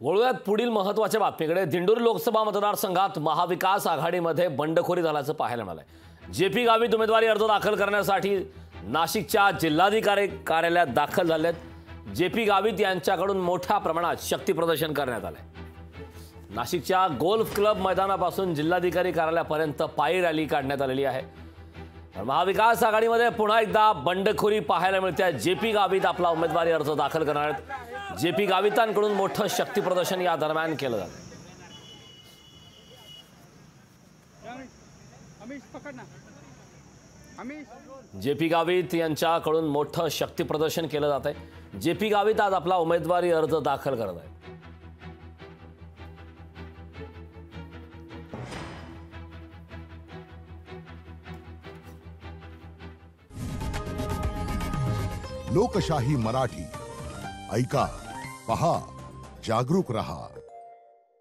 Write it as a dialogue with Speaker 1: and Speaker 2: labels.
Speaker 1: वळूयात पुढील महत्त्वाच्या बातमीकडे। दिंडोरी लोकसभा मतदारसंघात महाविकास आघाडीमध्ये बंडखोरी झाल्याचं पाहायला मिळालंय। जेपी गावित उमेदवारी अर्ज दाखल करण्यासाठी नाशिकच्या जिल्हाधिकारी कार्यालयात दाखल झालेत। जेपी गावित यांच्याकडून मोठ्या प्रमाणात शक्ती प्रदर्शन करण्यात आलंय। नाशिकच्या गोल्फ क्लब मैदानापासून जिल्हाधिकारी कार्यालयापर्यंत पायी रॅली काढण्यात आलेली आहे। महाविकास आघाडीमध्ये पुन्हा एकदा बंडखोरी पाहायला मिळते। जेपी गावित आपला उमेदवारी अर्ज दाखल करणार आहेत। जेपी गावितांकडून मोठं शक्ती प्रदर्शन या दरम्यान केलं जातं। जेपी गावित यांच्याकडून मोठं शक्ती प्रदर्शन केलं जात आहे। जेपी गावित आज आपला उमेदवारी अर्ज दाखल करत आहेत।
Speaker 2: लोकशाही मराठी ऐका, पहा, जागरूक रहा।